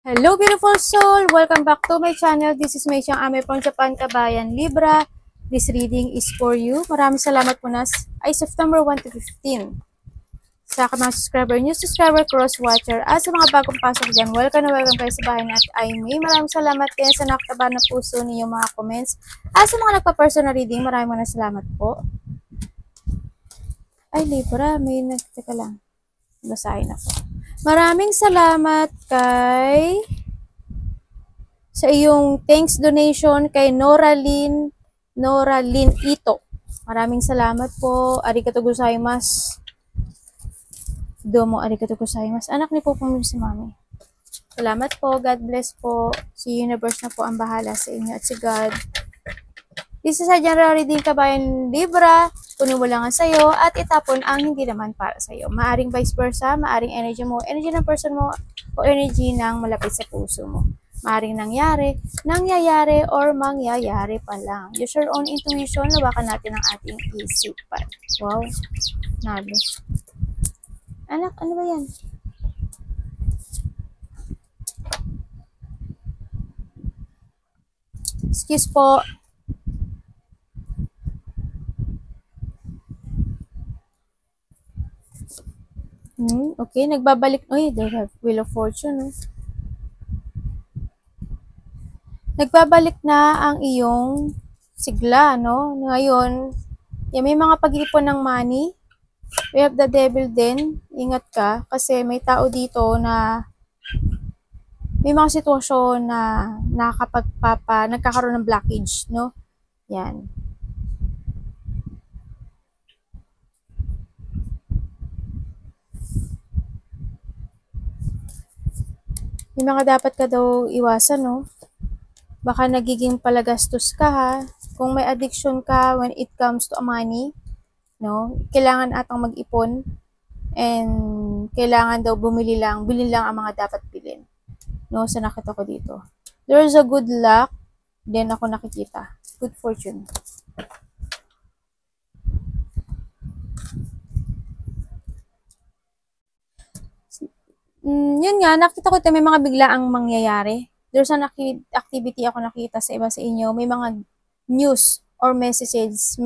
Hello beautiful soul! Welcome back to my channel. This is Mei Chiang Ame from Japan, Kabayan, Libra. This reading is for you. Maraming salamat po na ay September 1 to 15. Sa mga subscriber, new subscriber, cross-watcher, at sa mga bagong pasok dyan, welcome na welcome kayo sa bahay na at ay May. Maraming salamat din sa nakataba na puso niyo mga comments. At sa mga nagpa-personal reading, maraming salamat po. Ay Libra, may nagtaka lang. Basahin ako. Maraming salamat sa iyong thanks donation kay Noralyn Ito. Maraming salamat po. Arigatou gozaimasu. Domo arigatou gozaimasu. Anak ni po si Mami. Salamat po. God bless po. Si Universe na po ang bahala sa inyo at si God. This is a general reading, Kabayan, Libra. Kunin mo lang ang sayo at itapon ang hindi naman para sa'yo. Maaring vice versa, maaring energy mo, energy ng person mo, o energy ng malapit sa puso mo. Maaring nangyayari, or mangyayari pa lang. Use your own intuition, lawakan natin ang ating isipan. Wow, nabi. Anak, ano ba yan? Excuse po. Okay, nagbabalik. Uy, they have Wheel of Fortune. Nagbabalik na ang iyong sigla, no? Ngayon, may mga pag-iipon ng money. We have the devil din. Ingat ka, kasi may tao dito na may mga sitwasyon na nagkakaroon ng blockage, no? Yan. May mga dapat ka daw iwasan, no? Baka nagiging palagastos ka, ha? Kung may addiction ka when it comes to money, no? Kailangan atang mag-ipon and kailangan daw bilhin lang ang mga dapat bilhin. No, sa nakita ko dito. There's a good luck, then ako nakikita. Good fortune. Yun nga, nakita ko ito, may mga biglaang mangyayari. There's an activity ako nakita sa iba sa inyo. May mga news or messages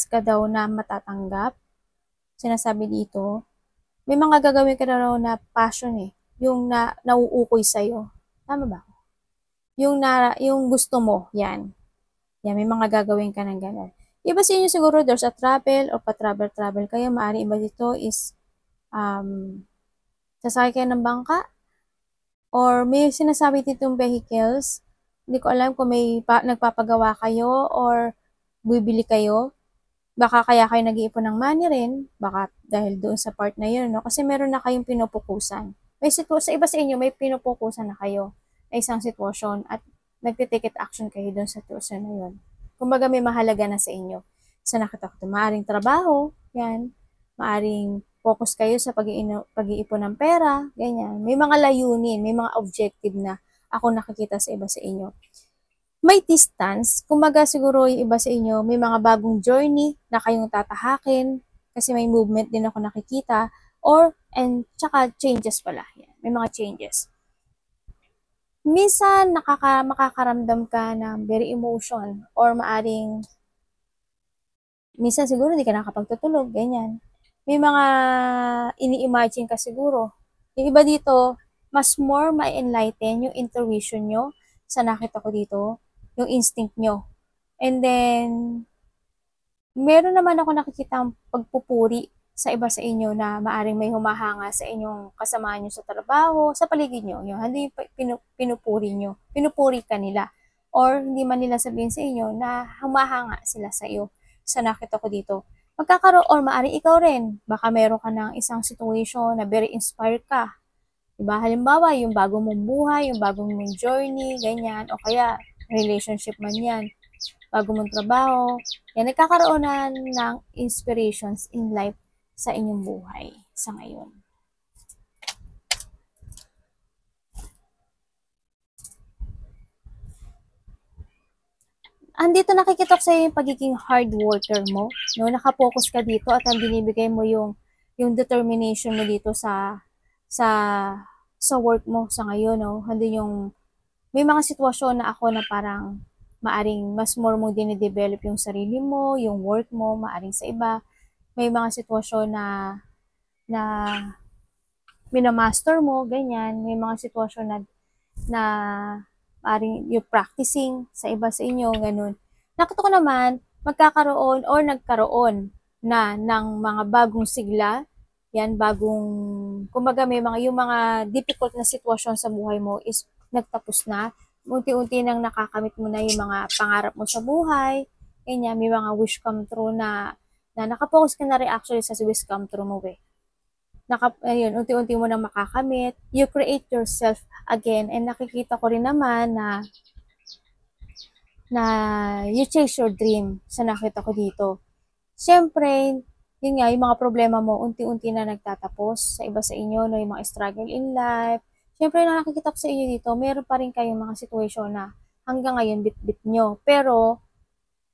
ka daw na matatanggap. Sinasabi dito, may mga gagawin ka daw na passion yung nauukoy sa'yo. Tama ba? Yung gusto mo, yan. Yan, may mga gagawin ka ng gano'n. Iba sa inyo siguro, there's a travel or pa-travel kayo. Maaari iba dito is sasakay kayo ng bangka or may sinasabi ditong vehicles. Hindi ko alam kung may nagpapagawa kayo or bibili kayo. Baka kaya kayo nag-iipon ng money rin. Baka dahil doon sa part na yun, no? Kasi meron na kayong pinupukusan. Sa iba sa inyo, may pinupukusan na kayo na isang sitwasyon at nagtitake action kayo doon sa sitwasyon na yun. Kumbaga may mahalaga na sa inyo. Sa nakita ko, maaring trabaho, yan. Maaring focus kayo sa pag-iipon ng pera, ganyan. May mga layunin, may mga objective na ako nakikita sa iba sa inyo. May distance, kumbaga siguro yung iba sa inyo, may mga bagong journey na kayong tatahakin, kasi may movement din ako nakikita, tsaka changes pala. Yan. May mga changes. Minsan, makakaramdam ka ng very emotion, or maaring, minsan siguro hindi ka nakapagtutulog, ganyan. May mga ini-imagine ka siguro. Yung iba dito, mas more ma-enlighten yung intuition nyo sa nakita ko dito, yung instinct nyo. And then, meron naman ako nakikita pagpupuri sa iba sa inyo na maaring may humahanga sa inyong kasama nyo sa trabaho, sa paligid nyo. Yung hindi pinupuri nyo, pinupuri ka nila. Or hindi man nila sabihin sa inyo na humahanga sila sa iyo. Sa nakita ko dito. Magkakaroon, or maaari ikaw rin, baka meron ka ng isang situation na very inspired ka. Diba? Halimbawa, yung bago mong buhay, yung bagong mong journey, ganyan, o kaya relationship man yan, bago mong trabaho, yan, nagkakaroon na ng inspirations in life sa inyong buhay sa ngayon. Andito nakikita ko sa yung pagiging hard worker mo, no? Nakapokus ka dito at ang binibigay mo yung determination mo dito sa sa work mo sa ngayon, no? Hindi yung, may mga sitwasyon na ako na parang maaring mas more mo dinidevelop yung sarili mo, yung work mo, maaring sa iba. May mga sitwasyon na minamaster mo, ganyan. May mga sitwasyon na maaring yung practicing sa iba sa inyo, ganun. Nakita ko naman, magkakaroon or nagkaroon na ng mga bagong sigla, yan, bagong, kumbaga may mga, yung mga difficult na sitwasyon sa buhay mo is nagtapos na. Unti-unti nang nakakamit mo na yung mga pangarap mo sa buhay, ganyan, may mga wish come true na nakapokus ka na rin actually sa wish come true mo, eh. Ayun, unti-unti mo nang makakamit, you create yourself again, and nakikita ko rin naman na you chase your dream sa nakita ko dito. Siyempre, yun nga, yung mga problema mo, unti-unti na nagtatapos sa iba sa inyo, no, yung mga struggle in life. Siyempre, na nakikita ko sa inyo dito, meron pa rin kayong mga sitwasyon na hanggang ngayon bit-bit nyo. Pero,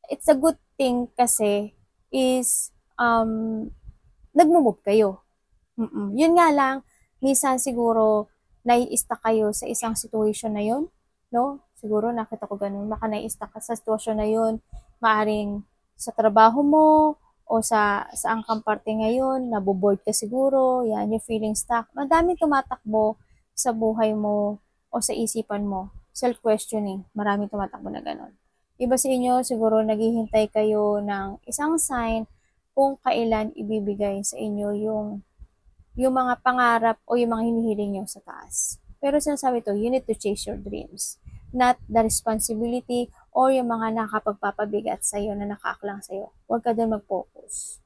it's a good thing kasi is nagmo-move kayo. Yun nga lang, minsan siguro nai-stuck kayo sa isang situation na yun, no? Siguro nakita ko ganun, baka nai-stuck ka sa sitwasyon na yun, maaring sa trabaho mo o sa angkang parte ngayon, naboboard ka siguro, yan, yung feeling stuck. Madaming tumatakbo sa buhay mo o sa isipan mo, self-questioning, maraming tumatakbo na ganun. Iba sa inyo, siguro naghihintay kayo ng isang sign kung kailan ibibigay sa inyo yung mga pangarap o yung mga hinihiling nyo sa taas. Pero sinasabi to, you need to chase your dreams. Not the responsibility or yung mga nakapagpapabigat sa'yo na nakaaklang sa'yo. Huwag ka doon mag-focus.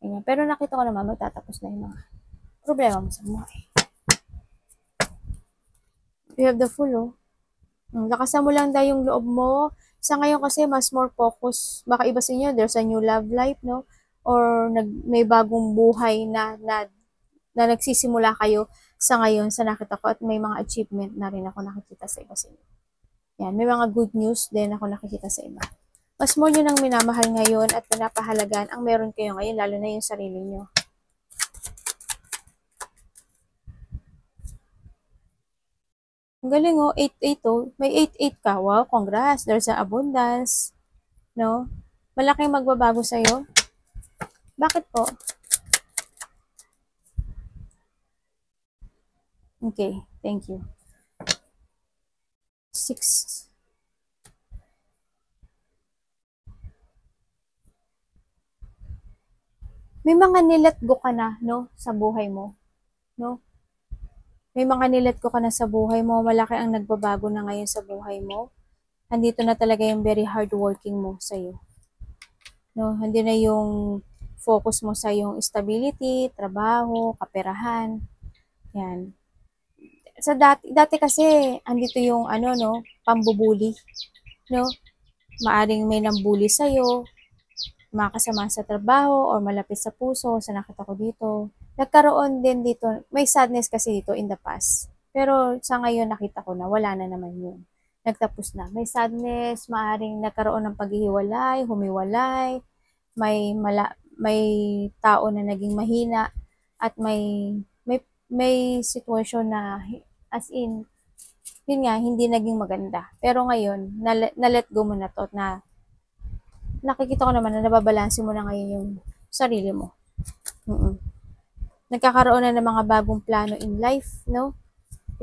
Ganyan. Pero nakita ko naman, magtatapos na yung mga problema mo sa buhay. You have the full, oh. Lakasan mo lang daw yung loob mo. Sa ngayon kasi, mas more focus. Baka iba sa inyo, there's a new love life, no? Or may bagong buhay na nagsisimula kayo sa ngayon sa nakita ko at may mga achievement na rin ako nakikita sa iba sa inyo. Yan, may mga good news din ako nakikita sa iba. Mas more nyo nang minamahal ngayon at pinapahalagan ang meron kayo ngayon, lalo na yung sarili nyo. Ang galing, oh, 8-8, oh. May 8-8 ka. Wow, congrats. There's an abundance. No? Malaking magbabago sa'yo. Bakit po? Okay, thank you. 6. May mga nilet go ka na, no, sa buhay mo, no? May mga nilet go ka na sa buhay mo, malaki ang nagbabago na ngayon sa buhay mo. Andito na talaga yung very hardworking mo sa'yo. No, hindi na yung focus mo sa yung stability, trabaho, kaperahan. Yan. Sa dati kasi, andito yung ano, no, pambubuli, no? Maaring may nambuli sa'yo, makasama sa trabaho or malapit sa puso, sa nakita ko dito. Nagkaroon din dito, may sadness kasi dito in the past. Pero sa ngayon nakita ko na wala na naman yun. Nagtapos na. May sadness, maaring nagkaroon ng paghihiwalay, humiwalay, may tao na naging mahina at may sitwasyon na as in yun nga hindi naging maganda. Pero ngayon, na-let go mo na to na nakikita ko naman na nababalanse mo na ngayon yung sarili mo. Nagkakaroon na ng mga bagong plano in life, no?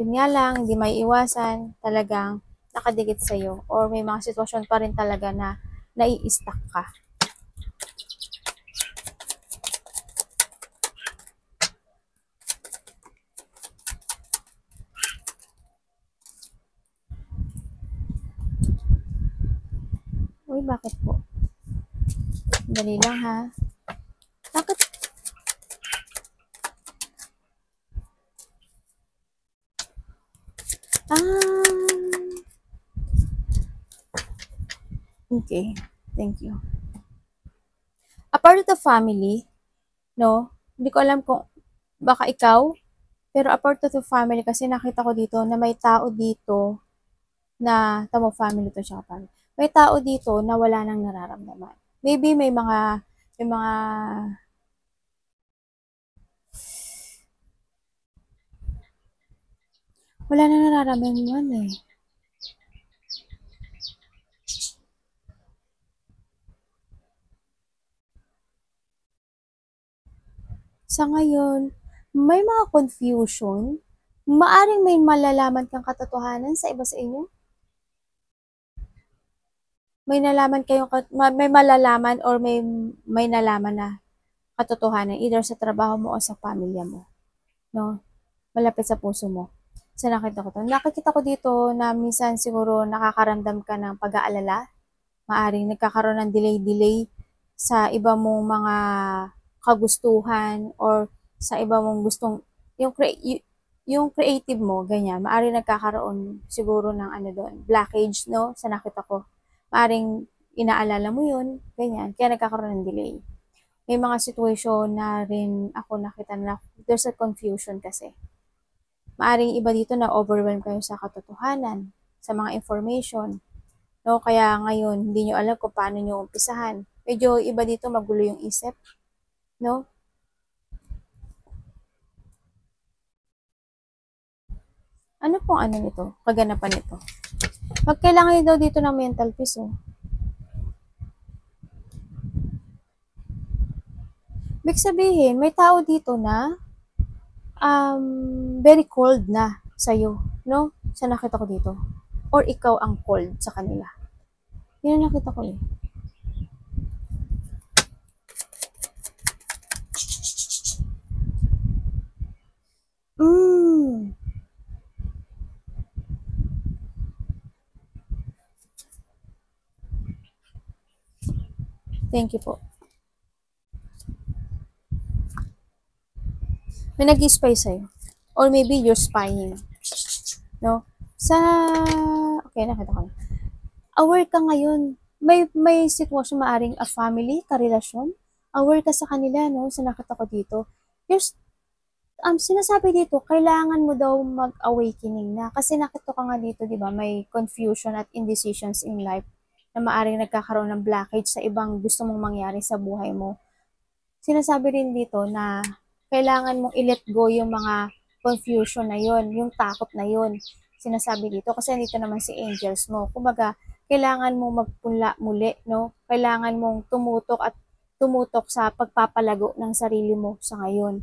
Yun nga lang, hindi may iwasan, talagang nakadikit sa'yo. Or may mga sitwasyon pa rin talaga na nai-stuck ka. Uy, bakit po? Dali lang ha. Bakit? Okay. Thank you. A part of the family, no? Hindi ko alam kung baka ikaw, pero a part of the family kasi nakita ko dito na may tao dito na tamo family to siya family. May tao dito na wala nang nararamdaman. Maybe may mga Wala na nararamdaman eh. Sa ngayon, may mga confusion? Maaring may malalaman kang katotohanan sa iba sa inyo? May nalaman kayong, may malalaman or may nalaman na katotohanan either sa trabaho mo o sa pamilya mo, no? Malapit sa puso mo. Sa nakita ko to. Nakikita ko dito na minsan siguro nakakaramdam ka ng pag-aalala. Maaring nagkakaroon ng delay-delay sa iba mong mga kagustuhan or sa iba mong gustong yung yung creative mo, ganyan. Maaring nagkakaroon siguro ng ano doon, blockage, no? Sa nakita ko. Maaring inaalala mo yun, ganyan. Kaya nagkakaroon ng delay. May mga situation na rin ako nakita na there's a confusion kasi. Maaring iba dito na overwhelm kayo sa katotohanan, sa mga information. No, kaya ngayon hindi nyo alam kung paano nyo umpisahan. Medyo iba dito magulo yung isip, no? Ano pong ano nito? Kaganapan nito. Magkailangan nyo daw dito ng mental peace, oh. Big sabihin, may tao dito na very cold na sa'yo, no? Sa nakita ko dito. Or ikaw ang cold sa kanila. Yan ang nakita ko eh. Mm. Thank you po. May nag-spy sa'yo. Or maybe you're spying. No? Sa... Okay, nakita ko na. Aware ka ngayon. May sitwasyon maaring a family, karelasyon. Aware ka sa kanila, no? Sa nakita ko dito. There's, sinasabi dito, kailangan mo daw mag-awakening na. Kasi nakita ko nga dito, di ba, may confusion at indecisions in life na maaring nagkakaroon ng blockage sa ibang gusto mong mangyari sa buhay mo. Sinasabi rin dito na kailangan mong i-let go yung mga confusion na yon, yung takot na yon. Sinasabi dito kasi dito naman si angels mo. Kumbaga, kailangan mong magpunla muli, no? Kailangan mong tumutok sa pagpapalago ng sarili mo sa ngayon.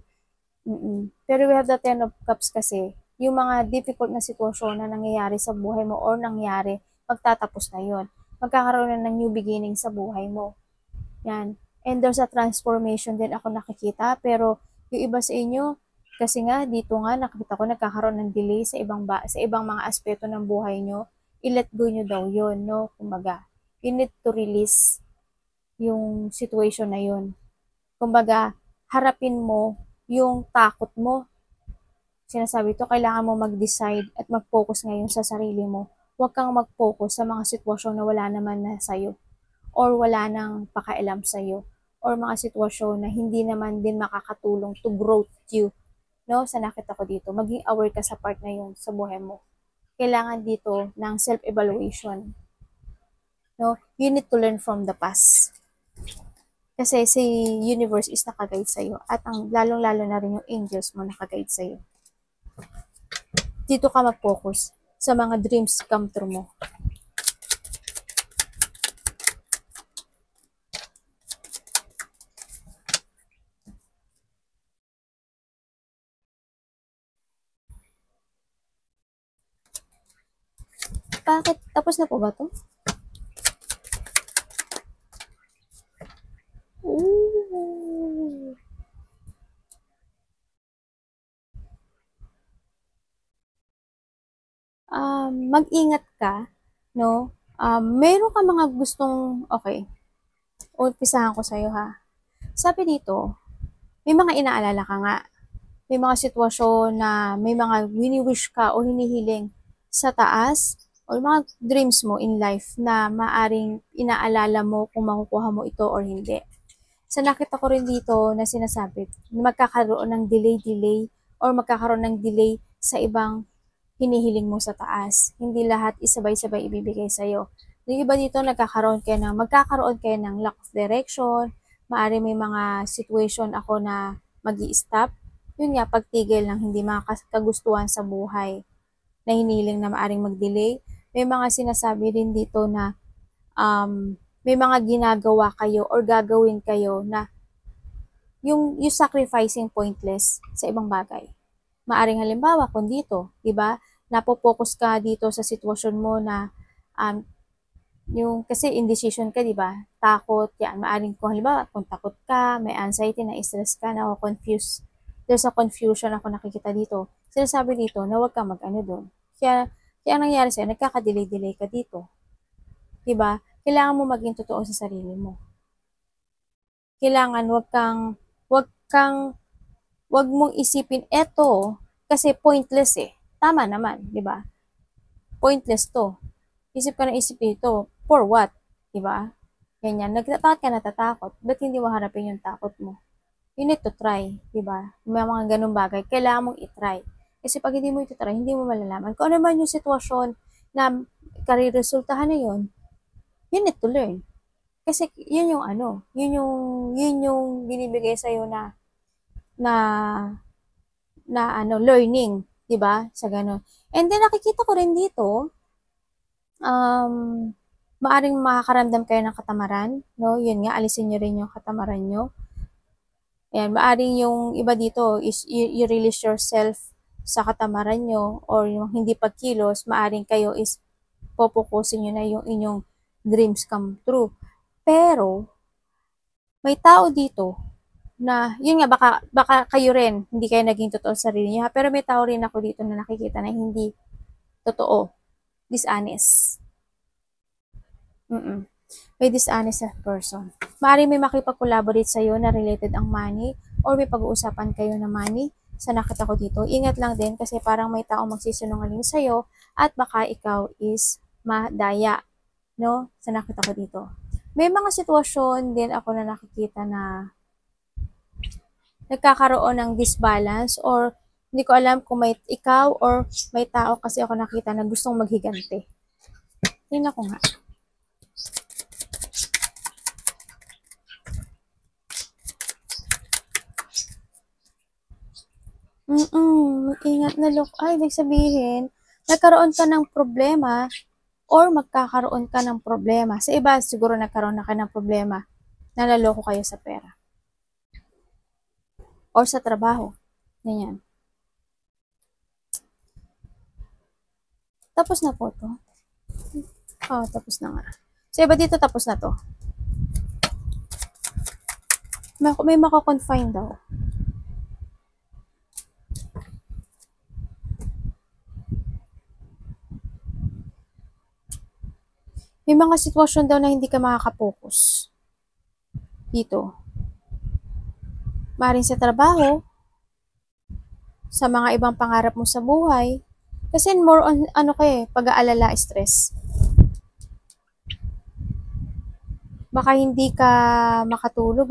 Pero we have the Ten of Cups kasi, yung mga difficult na sitwasyon na nangyayari sa buhay mo or nangyari, magtatapos na yon. Magkakaroon na ng new beginning sa buhay mo. Yan. And there's a transformation din ako nakikita, pero yung iba sa inyo, kasi nga dito nga nakita ko nagkakaroon ng delay sa ibang mga aspeto ng buhay nyo. I-let go nyo daw yun, no? Kumbaga, you need to release yung situation na yun. Kumbaga, harapin mo yung takot mo. Sinasabi to, kailangan mo mag-decide at mag-focus ngayon sa sarili mo. Huwag kang mag-focus sa mga sitwasyon na wala naman na sa'yo or wala nang pakailam sa'yo or mga sitwasyon na hindi naman din makakatulong to grow you. No? Sa nakita ko dito, maging aware ka sa part na yun sa buhay mo. Kailangan dito ng self-evaluation. No? You need to learn from the past. Kasi si universe is nakaguide sa'yo at ang lalong-lalo na rin yung angels mo nakaguide sa'yo. Dito ka mag-focus sa mga dreams come true mo. Bakit? Tapos na po ba to? Ooh. Mag-ingat ka, no? Meron ka mga gustong, okay, umpisahan ko sa'yo ha. Sabi dito, may mga inaalala ka nga. May mga sitwasyon na may mga wini-wish ka o hinihiling sa taas o mga dreams mo in life na maaring inaalala mo kung makukuha mo ito or hindi. Sa nakita ko rin dito na sinasabi, magkakaroon ng delay or magkakaroon ng delay sa ibang hinihiling mo sa taas. Hindi lahat isabay-sabay ibibigay sa'yo. Yung iba dito, magkakaroon kayo ng lack of direction, maaari may mga situation ako na mag-i-stop. Yun nga, pagtigil ng hindi mga kagustuhan sa buhay. na hiniling na maaring mag-delay. May mga sinasabi din dito na may mga ginagawa kayo or gagawin kayo na yung sacrificing pointless sa ibang bagay. Maaring halimbawa kung dito, 'di ba? Napo-focus ka dito sa sitwasyon mo na yung kasi indecision ka, 'di ba? Takot, yan. Maaring kung halimbawa kung takot ka, may anxiety, na stress ka, na confused. There's a confusion ako nakikita dito. Sinasabi dito na huwag kang mag-ano doon. Kaya ang nangyayari sa'yo, nagkaka-delay-delay ka dito. 'Di ba? Kailangan mo maging totoo sa sarili mo. Kailangan wag mong isipin eto kasi pointless eh. Tama naman, 'di ba? Pointless to. Isip ka na isip ito, for what? 'Di ba? Ganyan. Bakit ka natatakot? Ba't hindi mo harapin yung takot mo? You need to try, 'di ba? May mga ganung bagay, kailangan mong i-try. Kasi pag hindi mo ito-try, hindi mo malalaman. Kung ano man yung sitwasyon na kariresultahan na yun, you need to learn. Kasi yun yung ano, yun yung binibigay sa na na learning, 'di ba? Sa ganun. And then nakikita ko rin dito, maaring makakaramdam kayo ng katamaran, no? Yun nga, alisin niyo rin yung katamaran niyo. Ayan, maaring yung iba dito is you release yourself sa katamaran nyo or yung hindi pagkilos, maaring kayo is popokusin nyo na yung inyong dreams come true. Pero, may tao dito na, yun nga, baka kayo rin, hindi kayo naging totoo sa sarili nyo, pero may tao rin ako dito na nakikita na hindi totoo, dishonest. May dishonest person. Maaari may makipag-collaborate sa'yo na related ang money or may pag-uusapan kayo na money sa nakita ko dito. Ingat lang din kasi parang may tao magsisinungaling sa'yo at baka ikaw is madaya, no? Sa nakita ko dito. May mga sitwasyon din ako na nakikita na nagkakaroon ng disbalance or hindi ko alam kung may ikaw or may tao kasi ako nakita na gustong maghigante. Tingnan ko nga. Ingat na look. Ay, ibig sabihin, nagkaroon ka ng problema or magkakaroon ka ng problema. Sa iba, siguro nagkaroon na ka ng problema na naloko kayo sa pera. Or sa trabaho. Ganyan. Tapos na po to. Oh, tapos na nga. Sa iba dito, tapos na to. May makakonfine daw. May mga sitwasyon daw na hindi ka makakapokus. Dito. Maring sa trabaho, sa mga ibang pangarap mo sa buhay, kasi more on, pag-aalala, stress. Baka hindi ka makatulog,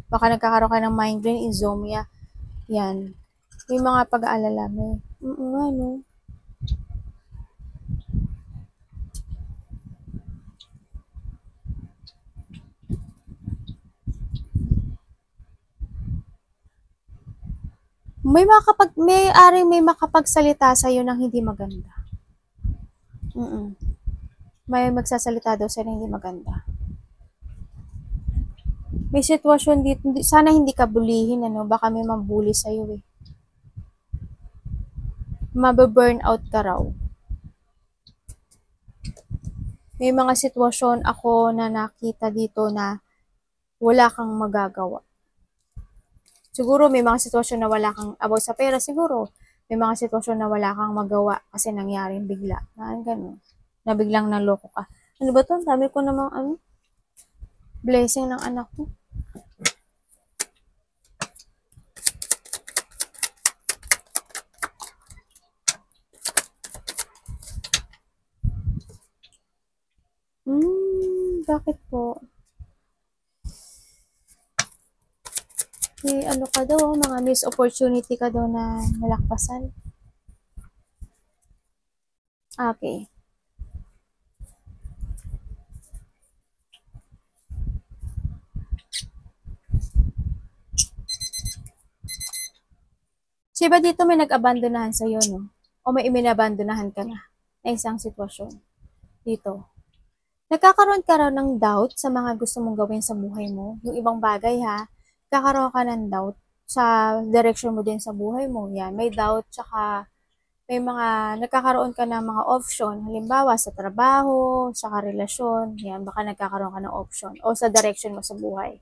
baka nagkakaroon ka ng migraine, insomnia. Yan. May mga pag-aalala mo. May makapagsalita sa iyo ng hindi maganda. May magsasalita daw sa hindi maganda. May sitwasyon dito, sana hindi ka bulihin, baka may mabuli sa iyo eh. Mabe-burn out ka raw. May mga sitwasyon ako na nakita dito na wala kang magagawa. Siguro may mga sitwasyon na wala kang about sa pera, siguro may mga sitwasyon na wala kang magawa kasi nangyaring bigla. Ganun. Na biglang naloko ka. Ano ba to? Ang dami ko namang blessing ng anak ko. Bakit po? May ka daw, mga missed opportunity ka daw na nalakpasan. Okay. So, iba dito may nag-abandonahan sa'yo, no? o may ibinabandonahan ka na na isang sitwasyon dito. Nagkakaroon ka raw ng doubt sa mga gusto mong gawin sa buhay mo. Yung ibang bagay ha, nagkakaroon ka ng doubt sa direction mo din sa buhay mo. Yan, may doubt, tsaka may mga, nagkakaroon ka ng mga option. Halimbawa, sa trabaho, sa karelasyon, yan, baka nagkakaroon ka ng option. O sa direction mo sa buhay.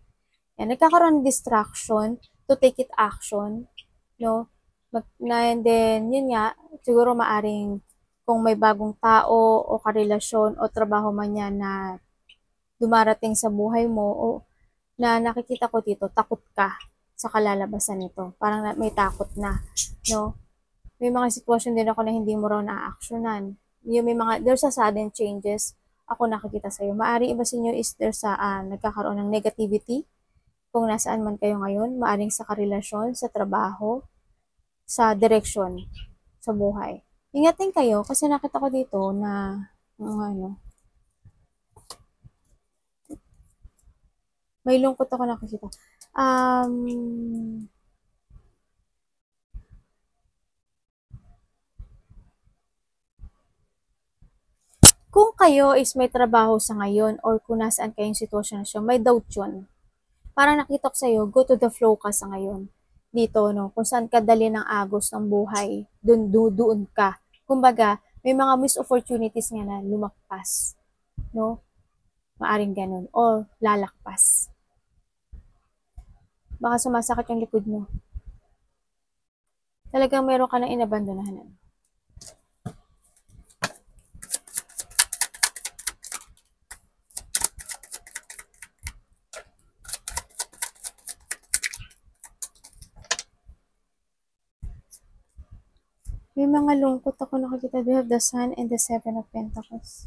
Yan, nagkakaroon ng distraction to take it action, no? And then, yun nga, siguro maaring kung may bagong tao o karelasyon o trabaho man yan na dumarating sa buhay mo o na nakikita ko dito, takot ka sa kalalabasan nito. Parang may takot na, no? May mga sitwasyon din ako na hindi mo raw na-actionan. Yung may mga, there's a sudden changes ako nakikita sa'yo. Maari iba sa inyo is there's a, nagkakaroon ng negativity kung nasaan man kayo ngayon, maaring sa karelasyon, sa trabaho, sa direksyon, sa buhay. Ingatin kayo kasi nakita ko dito na may lungkot ako nakikita. Kung kayo is may trabaho sa ngayon or kung nasaan kayong sitwasyon na siya, may doubt yun. Parang nakita ko sa'yo, go to the flow ka sa ngayon. Dito, no? Kung saan ka dali ng agos ng buhay, doon ka. Kumbaga, may mga missed opportunities nga na lumakpas. No? Maaring ganun. O lalakpas. Baka sumasakit yung likod mo. Talagang meron ka na inabandonahan. May mga lungkot ako nakikita. We have the Sun and the Seven of Pentacles.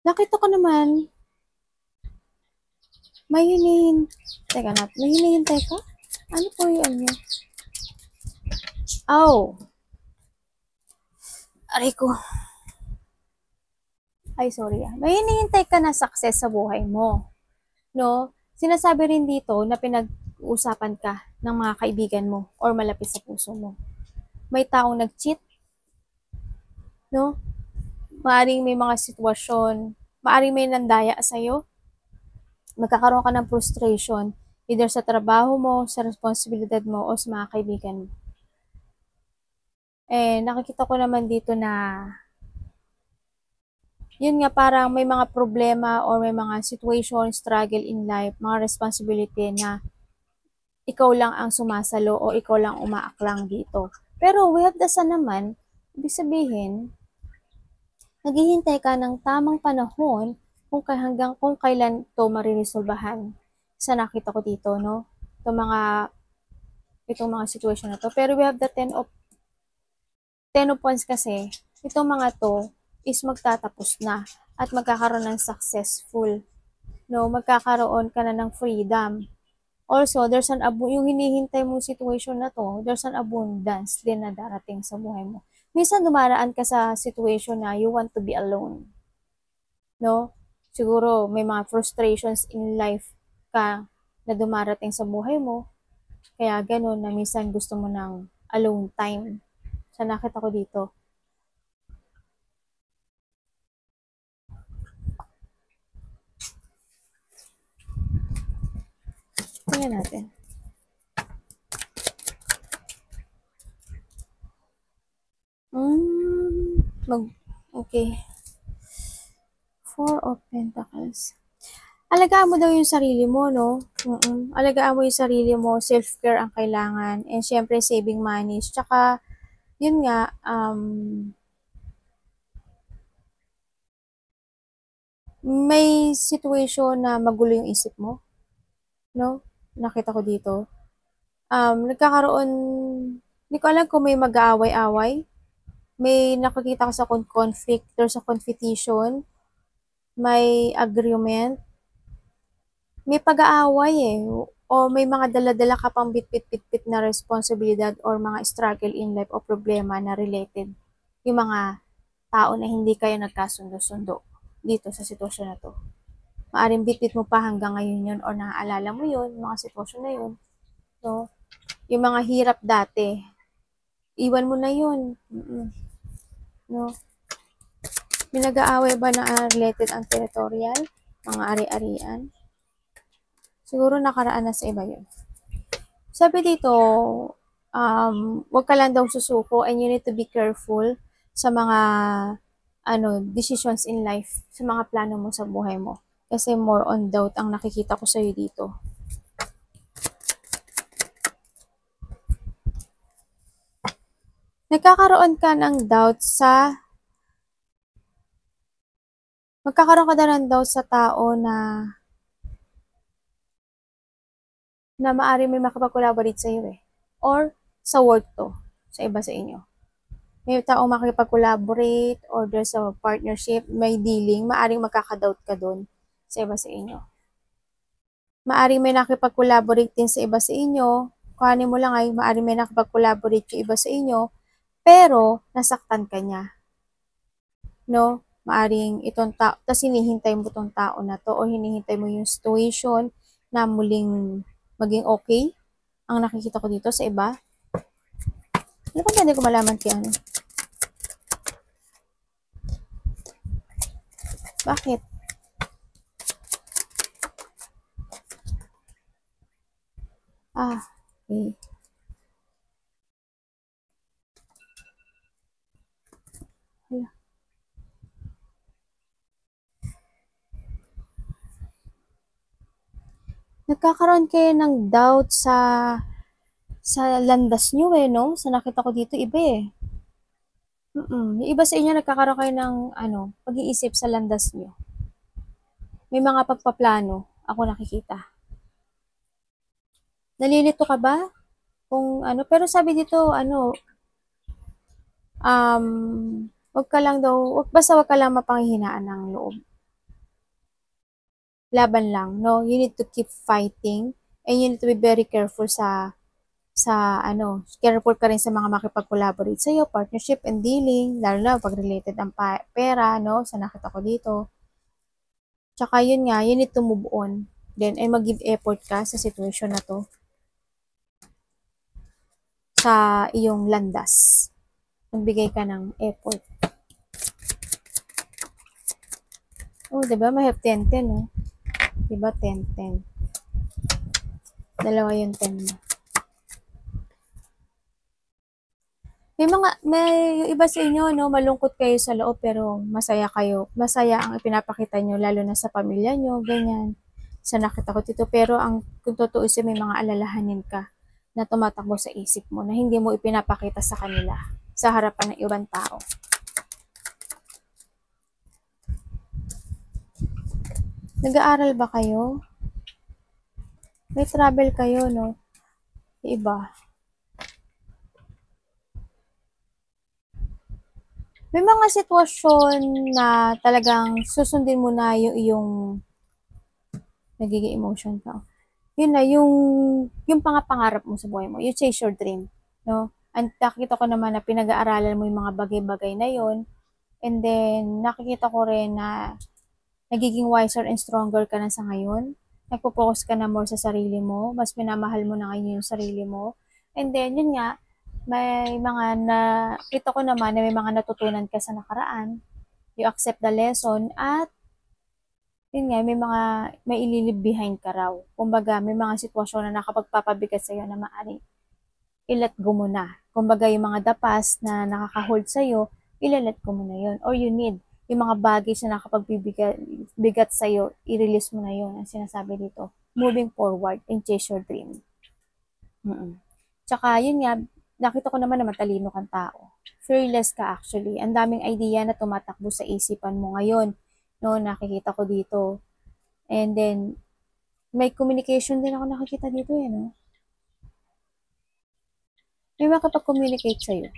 Nakita ko naman, may hinihintay ka? Ano po yun? Oh. Aray ko. Ay, sorry. May hinihintay ka na success sa buhay mo. No? Sinasabi rin dito na pinag-uusapan ka ng mga kaibigan mo or malapit sa puso mo. May taong nag-cheat. No? Maaring may mga sitwasyon. Maaring may nandaya sa'yo. Magkakaroon ka ng frustration either sa trabaho mo, sa responsibilidad mo, o sa mga kaibigan mo. Nakikita ko naman dito na yun nga parang may mga problema or may mga situation, struggle in life, mga responsibility na ikaw lang ang sumasalo o ikaw lang umaaklang dito. Pero we have the Sun naman, ibig sabihin, naghihintay ka ng tamang panahon hanggang kung kailan to mariresolbahan. Sa nakita ko dito, no? Itong mga situation na to. Pero we have the Ten of Wands kasi, itong mga to is magtatapos na at magkakaroon ng successful. No, magkakaroon ka na ng freedom. Also, there's yung hinihintay mong situation na to, there's an abundance din na darating sa buhay mo. Minsan dumaraan ka sa situation na you want to be alone. No? Siguro may mga frustrations in life ka na dumarating sa buhay mo. Kaya ganun na minsan gusto mo ng alone time. Sa nakita ko dito. Tingnan natin. Okay. Four of Pentacles. Alagaan mo daw yung sarili mo, no? Alagaan mo yung sarili mo, self-care ang kailangan, and syempre saving money. Tsaka, yun nga, may situation na magulo yung isip mo, no? Nakita ko dito. Nagkakaroon, hindi ko alam kung may mag-aaway-away. May nakikita ko sa conflict, there's a competition, may agreement, may pag-aaway o may mga dala-dala ka pang bit-bit na responsibilidad or mga struggle in life o problema na related yung mga tao na hindi kayo nagkasundo-sundo dito sa sitwasyon na to. Maaring bit-bit mo pa hanggang ngayon yun or naaalala mo yun, mga sitwasyon na yun. So, yung mga hirap dati, Iwan mo na yun. No? Pinag-aaway ba na related ang territorial? Mga ari-arian? Siguro nakaraan na sa iba yun. Sabi dito, wag ka lang daw susuko and you need to be careful sa mga decisions in life, sa mga plano mo sa buhay mo. Kasi more on doubt ang nakikita ko sa'yo dito. Nagkakaroon ka ng doubt magkakaroon ka na ng doubt sa tao na maaari may makapag-collaborate sa iyo or sa work to, sa iba sa inyo. May taong makipag-collaborate or there's a partnership, may dealing, maaring magkaka-doubt ka doon sa iba sa inyo. Maaring may nakipag-collaborate din sa iba sa inyo, kuhanin mo lang ay maaring may nakipag-collaborate yung iba sa inyo, pero nasaktan ka niya. No? Maaring itong tao, tapos hinihintay mo itong tao na to o hinihintay mo yung situation na muling maging okay. Ang nakikita ko dito sa iba. Ano ba hindi ko malaman kaya ano? Bakit? Okay. Hala. Nagkakaroon kayo ng doubt sa landas nyo no? Sa nakita ko dito, iba Yung iba sa inyo nagkakaroon kayo ng pag-iisip sa landas nyo. May mga pagpaplano ako nakikita. Nalilito ka ba? Pero sabi dito, wag ka lang daw, wag ka lang mapanghihinaan ng loob. Laban lang, no? You need to keep fighting and you need to be very careful careful ka rin sa mga makipag-collaborate sa iyo, partnership and dealing, lalo na pag related ang pera, no? Sa nakita ko dito. Tsaka yun nga, you need to move on. Then, ay mag-give effort ka sa situation na to. Sa iyong landas. Magbigay ka ng effort. Oh, diba? May 10-10, no? Diba? 10-10. Dalawa yung 10 mo. Yung iba sa inyo, no, malungkot kayo sa loob pero masaya kayo. Masaya ang ipinapakita nyo, lalo na sa pamilya nyo, ganyan. Sa nakita ko dito. Pero kung totoo may mga alalahanin ka na tumatakbo sa isip mo na hindi mo ipinapakita sa kanila, sa harapan ng ibang tao. Nag-aaral ba kayo? May travel kayo, no? Iba. May mga sitwasyon na talagang susundin mo na yung iyong nagiging emotion ka. Yun na, yung pangarap mo sa buhay mo. You chase your dream. No? And nakikita ko naman na pinag-aaralan mo yung mga bagay-bagay na yon. And then, nakikita ko rin na nagiging wiser and stronger ka na sa ngayon. Nagpo-focus ka na more sa sarili mo. Mas minamahal mo na ngayon yung sarili mo. And then, yun nga, may mga nakita ko naman na may mga natutunan ka sa nakaraan. You accept the lesson at yun nga, may ililib behind ka raw. Kumbaga, may mga sitwasyon na nakapagpapabigat sa'yo na maaari i-let go mo na. Kumbaga, yung mga dapas na nakaka-hold sa'yo, i-let go mo na yun. Or you need, yung mga baggage na nakapagbigat sa'yo, i-release mo na yun. Ang sinasabi dito, moving forward and chase your dream. Tsaka, yun nga, nakita ko naman na matalino kang tao. Fearless ka actually. Ang daming idea na tumatakbo sa isipan mo ngayon. No, nakikita ko dito. And then, may communication din ako nakikita dito no? May makapag-communicate sa'yo.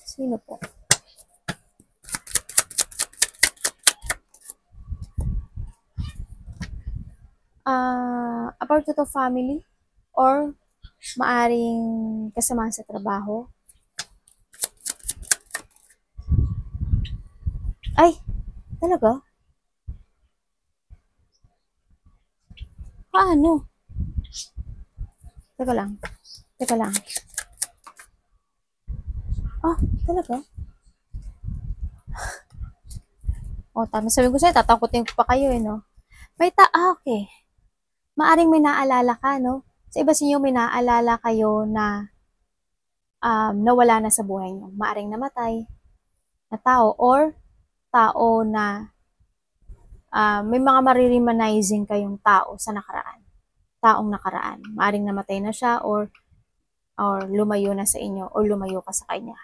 Sino po? About to family or maaring kasama sa trabaho. Ay, talaga? Paano? Teka lang. Teka lang. Ah, talaga? O, tama. Sabi ko sa'yo, tatakutin ko pa kayo eh, no? Okay. Maaring may naalala ka, no? Sa iba sa inyo, may naalala kayo na nawala na sa buhay niyo. Maaring namatay na tao or tao na may mga mariremanizing kayong tao sa nakaraan. Taong nakaraan. Maaring namatay na siya or lumayo na sa inyo or lumayo ka sa kanya.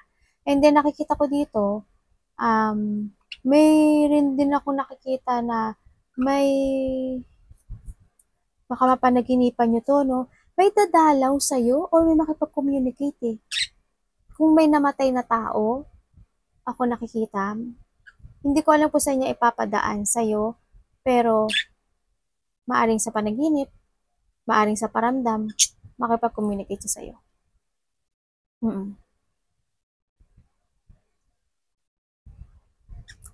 And then nakikita ko dito, may rin din ako nakikita na may baka mapanaginipan nyo to, no? May dadalaw sa'yo or may makipag-communicate eh. Kung may namatay na tao, ako nakikita, hindi ko alam kung saan niya ipapadaan sa'yo, pero maaring sa panaginip, maaring sa paramdam, makipag-communicate siya sa'yo.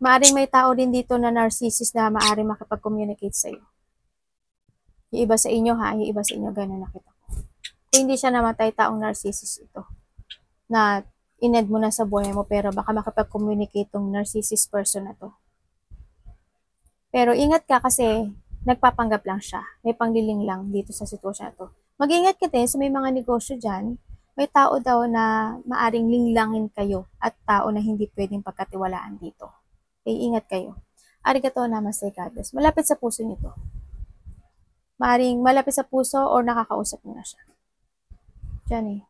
Maaring may tao din dito na narcissist na maaring makipag-communicate sa'yo. Yung iba sa inyo ha, yung iba sa inyo, ganun nakita ko. Kung hindi siya namatay, taong narcissist ito. Na ined mo na sa buhay mo, pero baka makipag-communicate tong narcissist person na to. Pero ingat ka kasi nagpapanggap lang siya. May pangliling lang dito sa sitwasyon na to. Mag-ingat ka din sa may mga negosyo dyan. May tao daw na maaring linglangin kayo at tao na hindi pwedeng pagkatiwalaan dito. Okay, ingat kayo. Arigato namaste, God bless. Malapit sa puso niyo to. Maaring malapit sa puso or nakakausap niyo na siya. Diyan eh.